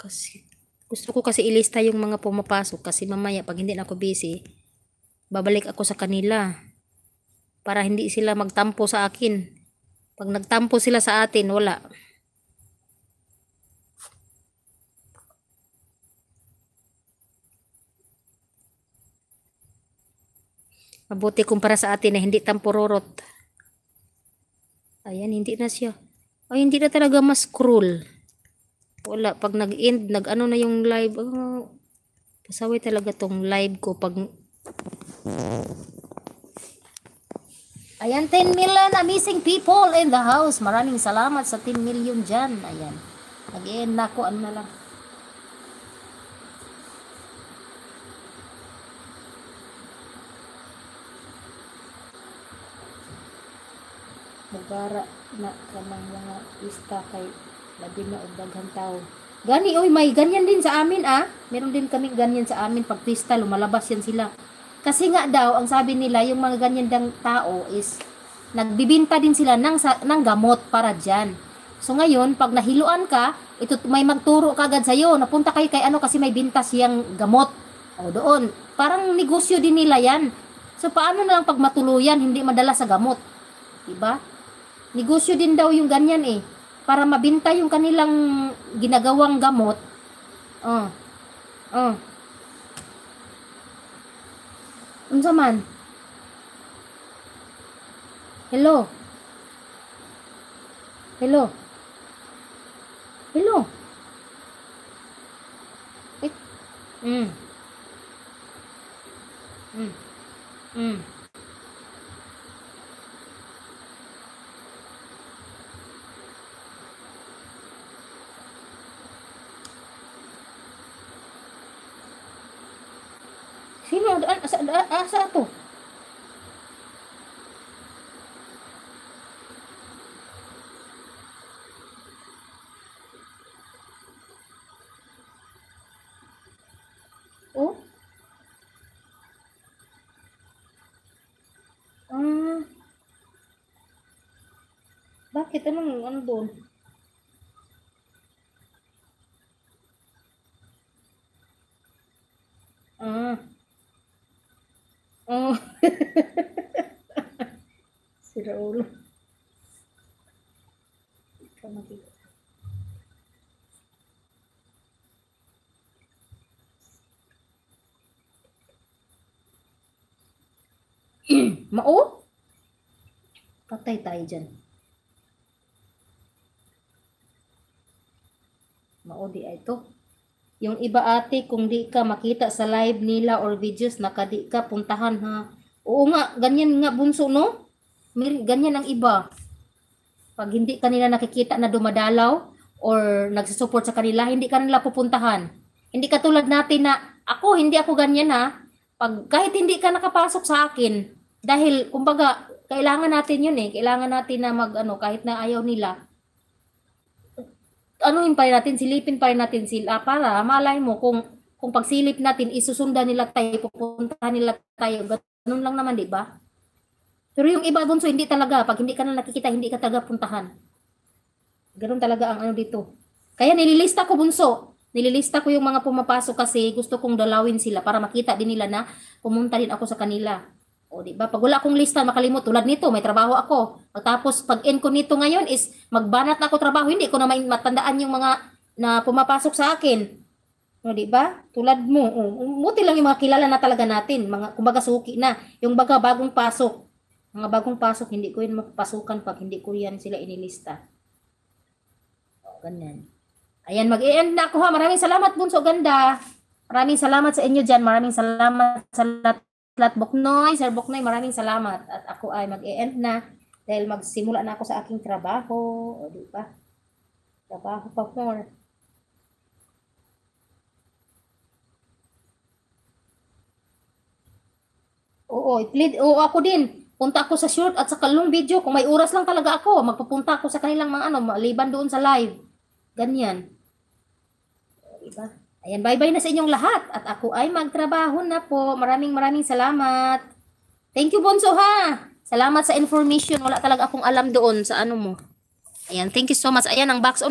Kasi gusto ko kasi ilista yung mga pumapasok kasi mamaya pag hindi na ako busy, babalik ako sa kanila para hindi sila magtampo sa akin. Pag nagtampo sila sa atin, wala. Mabuti kumpara sa atin na hindi tampururot. Ayan, hindi na siya. Ay, hindi na talaga ma-scroll. Wala, pag nag-end, nag-ano na yung live. Oh, pasaway talaga tong live ko pag... Ayan, 10 million amazing people in the house. Maraming salamat sa 10 million dyan. Ayan. Nag-end na ako, ano na lang. Magara na kanang mga ista kay labi na og daghang tao. Gani oy, may ganyan din sa amin Meron din kami ganyan sa amin pag pista lumalabas yan sila. Kasi nga daw ang sabi nila yung mga ganyan dang tao is nagbibinta din sila ng gamot para diyan. So ngayon pag nahiluan ka, ito may magturo kagad sa iyo, napunta kay ano kasi may binta siyang gamot. O doon, parang negosyo din nila yan. So paano na lang pag matuluyan hindi madala sa gamot? Diba? Negosyo din daw yung ganyan para mabinta yung kanilang ginagawang gamot. Unsa man? Hello? Hello? Hello? Wait. Sino? Asa to? Oh? Bakit? Ano doon? Oh. Sira ulo. Ikaw makita. Mao? Patay tayo dyan. Mao di ay to. Yung iba ate, kung di ka makita sa live nila or videos, nakadi ka, puntahan ha. Oo nga, ganyan nga bunso no? Ganyan ang iba. Pag hindi kanila nakikita na dumadalaw or nagsusupport sa kanila, hindi kanila pupuntahan. Hindi katulad natin na, hindi ako ganyan ha. Kahit hindi ka nakapasok sa akin, dahil kumbaga, kailangan natin yun kailangan natin na kahit na ayaw nila, anuhin pa rin natin, silipin pa rin natin sila para malay mo kung pagsilip natin, isusundan nila tayo, pupuntahan nila tayo. Ganun lang naman, di ba? Pero yung iba bunso, hindi talaga. Pag hindi ka na nakikita, hindi ka talaga puntahan. Ganun talaga ang dito. Kaya nililista ko bunso. Nililista ko yung mga pumapasok kasi gusto kong dalawin sila para makita din nila na pumunta din ako sa kanila. O di ba? Pag wala akong lista, makalimot tulad nito, may trabaho ako. Pagtapos pag end ko nito ngayon is magbanat na ako trabaho, hindi ko na matandaan yung mga na pumapasok sa akin. O di ba? Tulad mo, buti lang yung mga kilala na talaga natin, mga kumbaga suki na, yung baga bagong pasok. Mga bagong pasok, hindi ko yun mapapasukan pag hindi ko yan sila inilista. O, ganyan. Ayan, mag-i-end na ako ha. Maraming salamat bunso ganda. Maraming salamat sa inyo dyan. Maraming salamat sa lahat Boknoy, Sir Boknoy, maraming salamat. At ako ay mag-e-end na dahil magsimula na ako sa aking trabaho. O, di ba? Trabaho pa more. Oo, ako din. Punta ako sa short at sa long video. Kung may oras lang talaga ako, magpupunta ako sa kanilang mga maliban doon sa live. Ganyan. O, di ba? Ayan, bye-bye na sa inyong lahat. At ako ay magtrabaho na po. Maraming salamat. Thank you, Bonso, ha. Salamat sa information. Wala talaga akong alam doon sa ano mo. Ayan, thank you so much. Ayan, ang box.